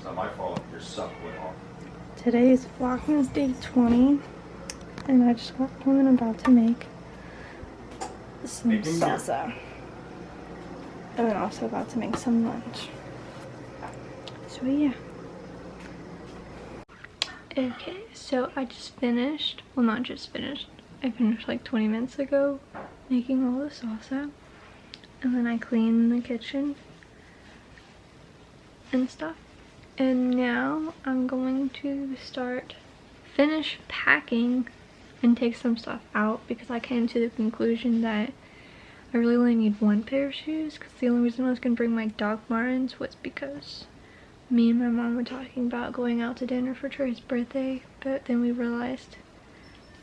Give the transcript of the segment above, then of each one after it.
It's not my fault your suck went off. Today is Vlogmas day 20, and I just got home and I'm about to make some salsa. And I'm also about to make some lunch. So yeah. Okay, so I just finished, well not just finished, I finished like 20 minutes ago making all the salsa. And then I cleaned the kitchen and stuff. And now I'm going to finish packing and take some stuff out because I came to the conclusion that I really only need one pair of shoes, because the only reason I was going to bring my Doc Martens was because me and my mom were talking about going out to dinner for Trey's birthday, but then we realized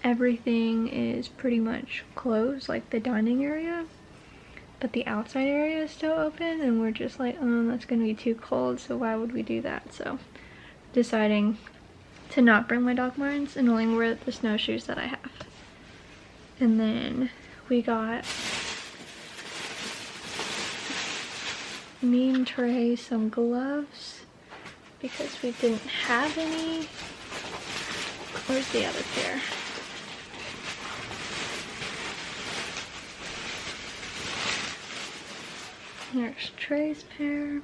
everything is pretty much closed, like the dining area, but the outside area is still open, and we're just like, that's gonna be too cold, so why would we do that? So deciding to not bring my Doc Martens and only wear the snowshoes that I have. And then we got me and Trey some gloves because we didn't have any. Where's the other pair? There's Trey's pair.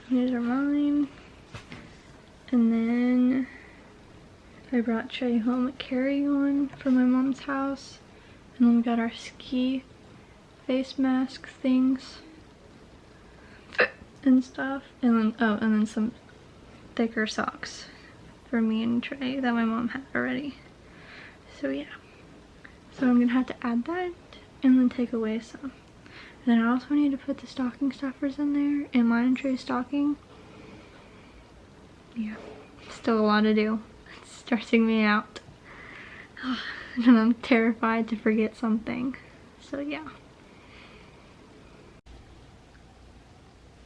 These are mine. And then I brought Trey home a carry-on from my mom's house. And then we got our ski face mask things and stuff. And then some thicker socks for me and Trey that my mom had already. So yeah. So I'm gonna have to add that and then take away some. And then I also need to put the stocking stuffers in there and mine and Trey's stocking. Yeah, still a lot to do. It's stressing me out. And I'm terrified to forget something. So yeah.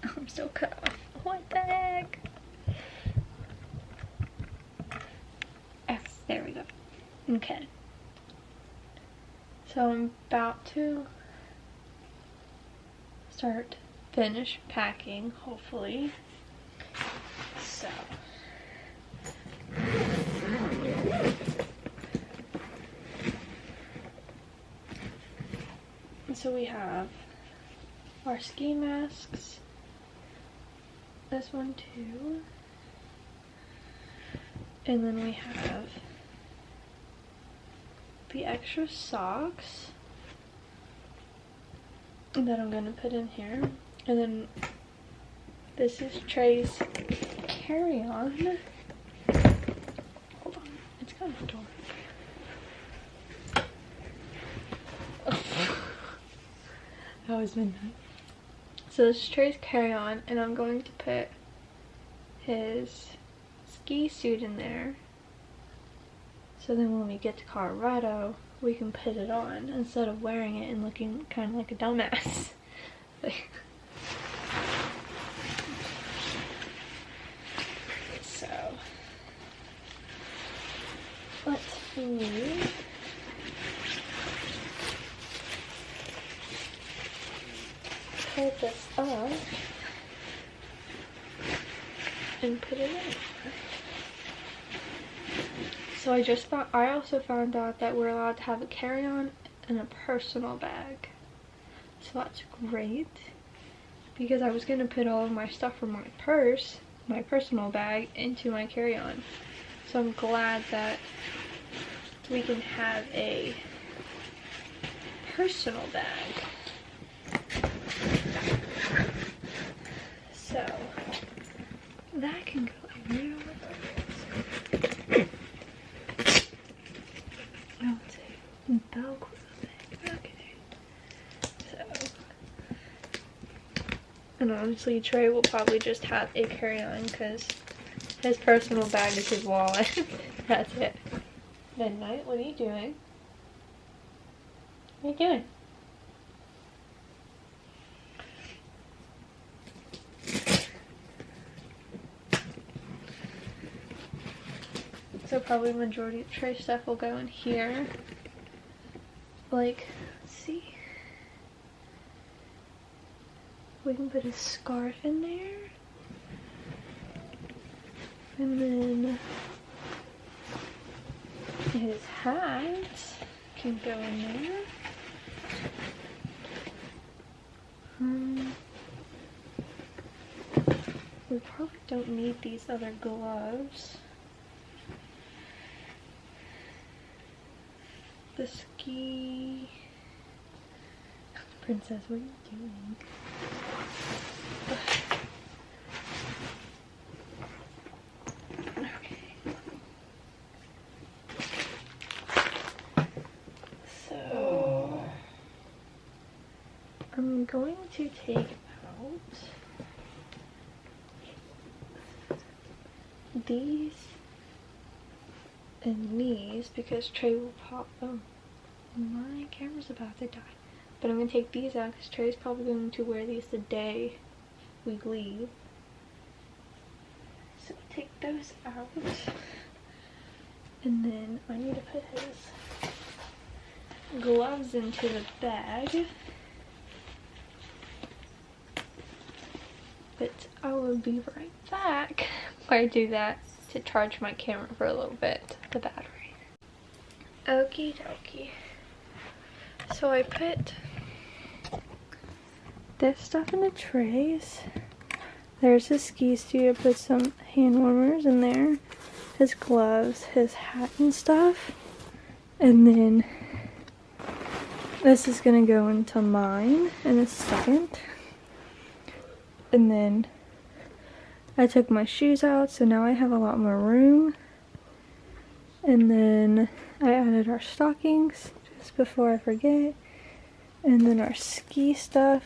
Oh, I'm still cut off. What the heck? Oh, there we go. Okay. So I'm about to finish packing, hopefully. So we have our ski masks, this one too, and then we have the extra socks that I'm gonna put in here, and then this is Trey's carry-on. Hold on, it's kind of dark. That was midnight. So this is Trey's carry-on, and I'm going to put his ski suit in there. So then when we get to Colorado, we can put it on instead of wearing it and looking kind of like a dumbass. So let's pull this up and put it in. So I also found out that we're allowed to have a carry-on and a personal bag. So that's great, because I was gonna put all of my stuff from my purse, my personal bag, into my carry-on. So I'm glad that we can have a personal bag. So that can go in there. And honestly, Trey will probably just have a carry-on because his personal bag is his wallet. That's it. Midnight, what are you doing? What are you doing? So probably the majority of Trey's stuff will go in here. Like, let's see. We can put a scarf in there. And then his hat can go in there. We probably don't need these other gloves. The ski... Princess, what are you doing? Okay. So... I'm going to take out these and these because Trey will pop them. My camera's about to die. But I'm going to take these out because Trey's probably going to wear these the day we leave. So take those out. And then I need to put his gloves into the bag. But I will be right back while I do that to charge my camera for a little bit, the battery. Okie dokie. So I put this stuff in the trays. There's his ski suit. I put some hand warmers in there, his gloves, his hat and stuff. And then this is gonna go into mine in a second. And then I took my shoes out, so now I have a lot more room. And then I added our stockings just before I forget. And then our ski stuff.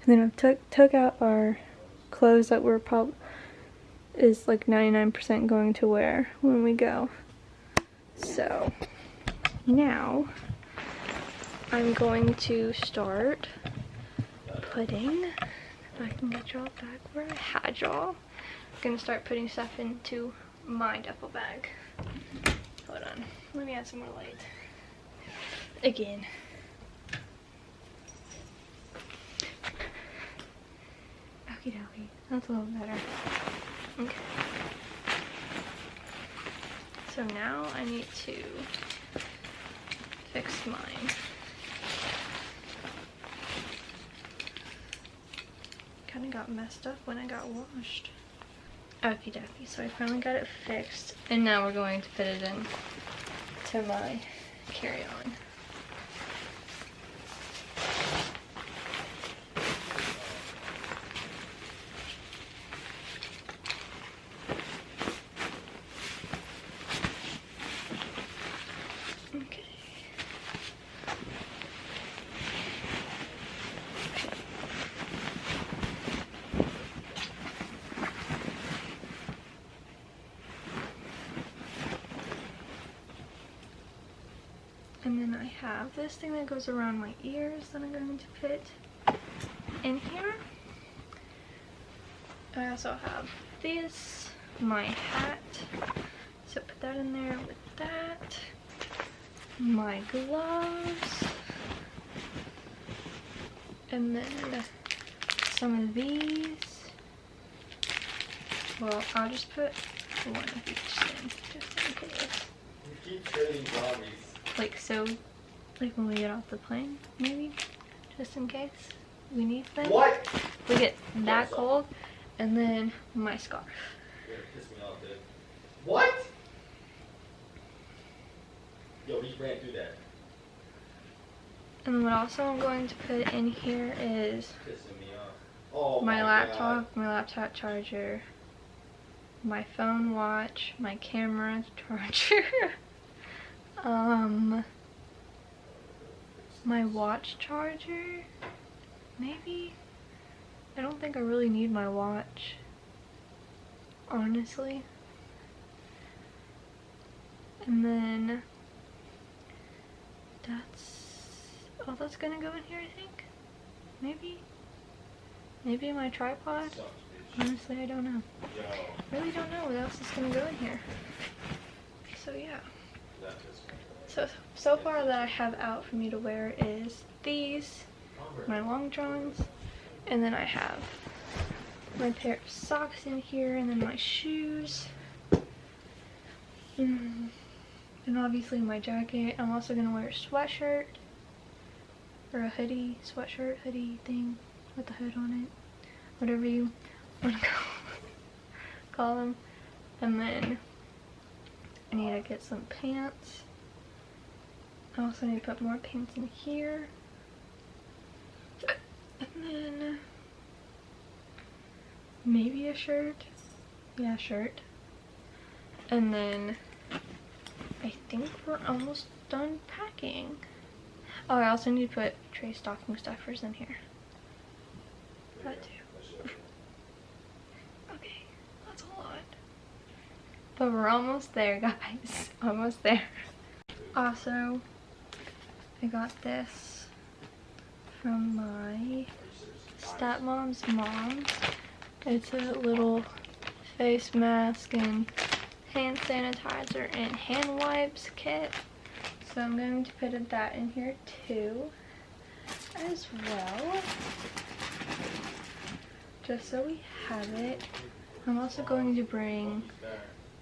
And then I took out our clothes that we're is like 99% going to wear when we go. So now I'm going to start putting, if I can get y'all back where I had y'all, I'm gonna start putting stuff into my duffel bag. Hold on, let me add some more light. Again. Okie dokie, that's a little better. Okay. So now I need to fix mine. Kind of got messed up when I got washed. Okie dokie, so I finally got it fixed, and now we're going to put it in to my carry-on. And then I have this thing that goes around my ears that I'm going to put in here. I also have this, my hat, so put that in there with that, my gloves, and then some of these. Well, I'll just put one of each thing, just in case. You keep trading zombies. Like so, like when we get off the plane, maybe, just in case we need them. What? We get that cold, and then my scarf. You're gonna piss me off, dude. What? Yo, we just ran through that. And what also I'm going to put in here is Pissing me off. Oh my laptop, God. my laptop charger, my phone watch, my camera charger. My watch charger, maybe? I don't think I really need my watch, honestly. And then that's gonna go in here, I think. Maybe my tripod. Honestly, I don't know. Really don't know what else is gonna go in here. So yeah. So far that I have out for me to wear is these, my long johns, and then I have my pair of socks in here, and then my shoes. And obviously my jacket. I'm also gonna wear a sweatshirt or a hoodie, sweatshirt, hoodie thing with the hood on it, whatever you want to call them. And then I need to get some pants. I also need to put more pants in here. And then maybe a shirt. Yeah, shirt. And then I think we're almost done packing. Oh, I also need to put Trey's stocking stuffers in here. That too. Okay, that's a lot. But we're almost there, guys. Almost there. Also, I got this from my stepmom's mom. It's a little face mask and hand sanitizer and hand wipes kit. So I'm going to put that in here too as well, just so we have it. I'm also going to bring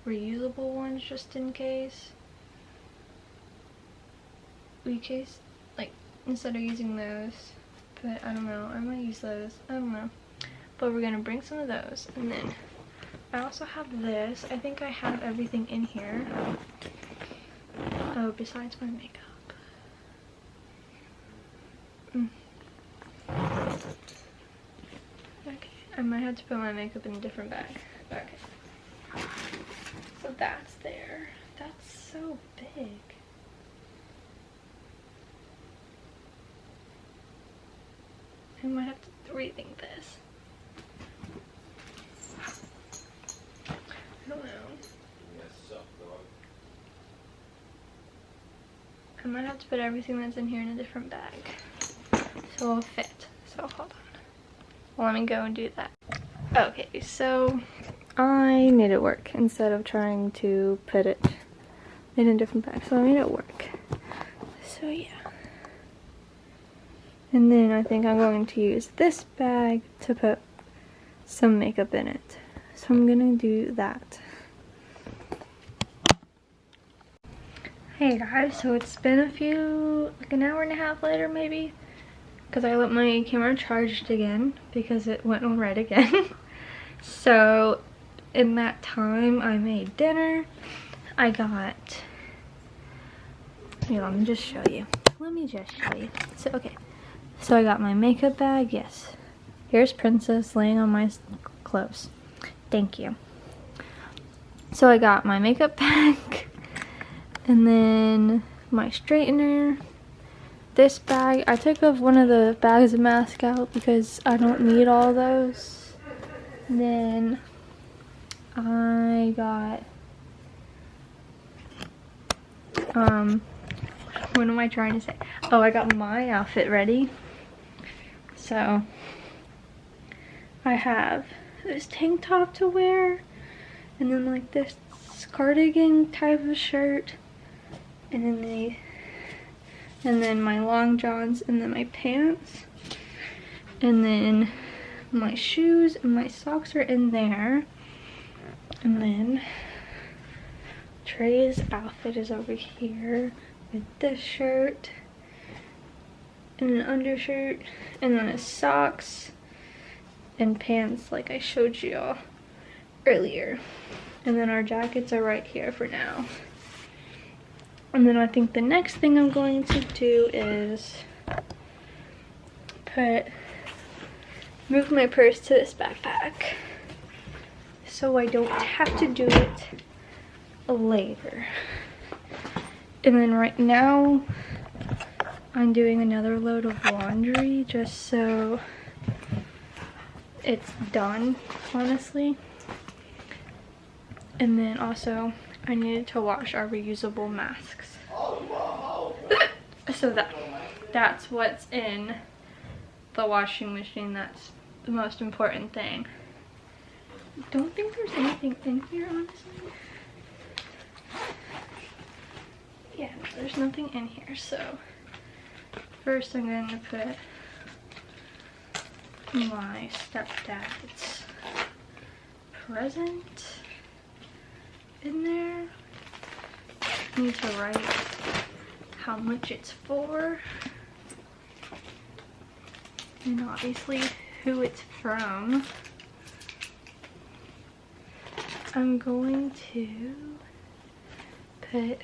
reusable ones just in case. Like, instead of using those, but I don't know, I might use those, I don't know. But we're gonna bring some of those, and then I also have this. I think I have everything in here. Oh, besides my makeup. Okay, I might have to put my makeup in a different bag. Okay. So that's there. That's so big. I might have to rethink this. I don't know. I might have to put everything that's in here in a different bag so it'll fit. So hold on. Well, let me go and do that. Okay, so I made it work instead of trying to put it in a different bag. So I made it work. So yeah. And then I think I'm going to use this bag to put some makeup in it. So I'm gonna do that. Hey guys, so it's been like an hour and a half later maybe, because I let my camera charged again because it went on red again. So in that time I made dinner. I got, here, let me just show you. So okay, so I got my makeup bag. Yes, here's Princess laying on my clothes. Thank you. So I got my makeup bag, and then my straightener, this bag. I took off one of the bags of masks out because I don't need all those. And then I got, what am I trying to say? Oh, I got my outfit ready. So I have this tank top to wear, and then like this cardigan type of shirt, and then my long johns, and then my pants, and then my shoes and my socks are in there. And then Trey's outfit is over here with this shirt and an undershirt, and then his socks and pants like I showed you all earlier. And then our jackets are right here for now. And then I think the next thing I'm going to do is move my purse to this backpack so I don't have to do it later. And then right now I'm doing another load of laundry just so it's done, honestly. And then also I needed to wash our reusable masks. So that's what's in the washing machine. That's the most important thing. Don't think there's anything in here, honestly. Yeah, there's nothing in here. So first I'm going to put my stepdad's present in there. I need to write how much it's for. And obviously who it's from. I'm going to put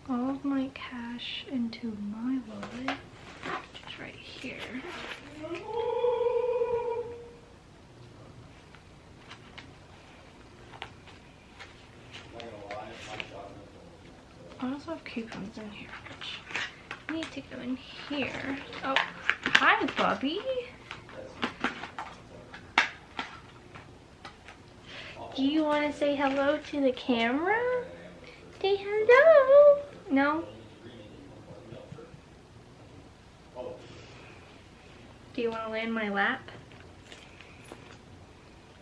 all of my cash into my wallet, which is right here. I also have coupons in here, which need to go in here. Oh, hi, Bobby. Do you want to say hello to the camera? Say hello. No? Do you want to lay in my lap?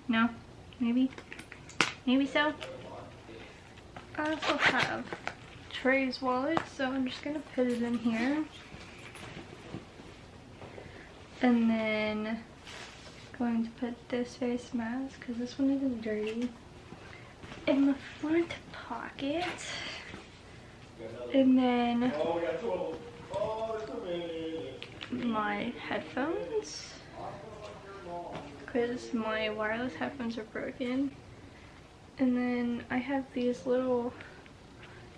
No? Maybe? Maybe so? I also have Trey's wallet, so I'm just gonna put it in here. And then going to put this face mask, because this one isn't dirty, in the front pocket. And then my headphones, because my wireless headphones are broken. And then I have these little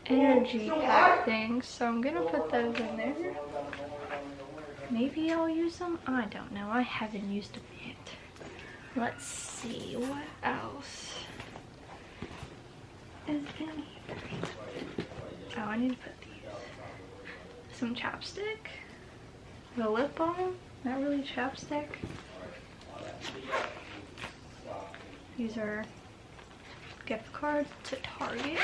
energy pack things, so I'm gonna put those in there. Maybe I'll use them. I don't know. I haven't used them yet. Let's see what else is in here. Oh, I need to put these. Some chapstick. The lip balm. Not really chapstick. These are gift cards to Target.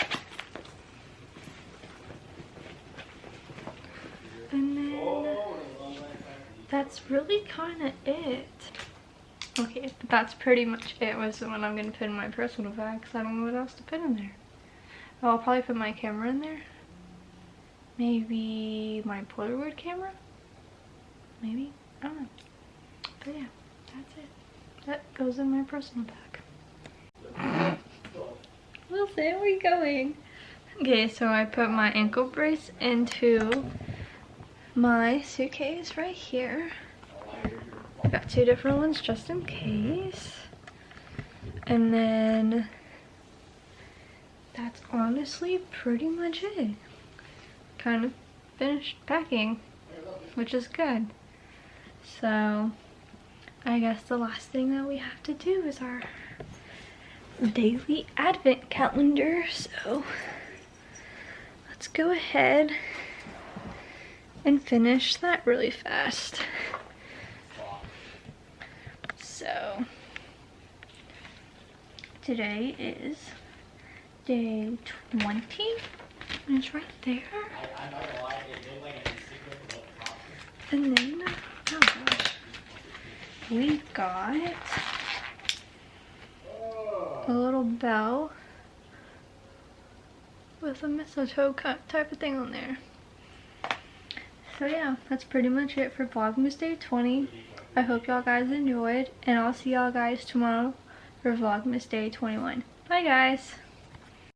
And then that's really kind of it. Okay, but that's pretty much it. Was the one I'm going to put in my personal bag, because I don't know what else to put in there. Oh, I'll probably put my camera in there. Maybe my Polaroid camera? Maybe? I don't know. But yeah, that's it. That goes in my personal bag. Wilson, where are you going? Okay, so I put my ankle brace into my suitcase right here. I got two different ones just in case. And then that's honestly pretty much it. Kind of finished packing, which is good. So I guess the last thing that we have to do is our daily advent calendar. So let's go ahead and finish that really fast. So today is day 20, and it's right there. And then, oh gosh, we got a little bell with a mistletoe type of thing on there. So yeah, that's pretty much it for Vlogmas Day 20. I hope y'all guys enjoyed, and I'll see y'all guys tomorrow for Vlogmas Day 21. Bye guys!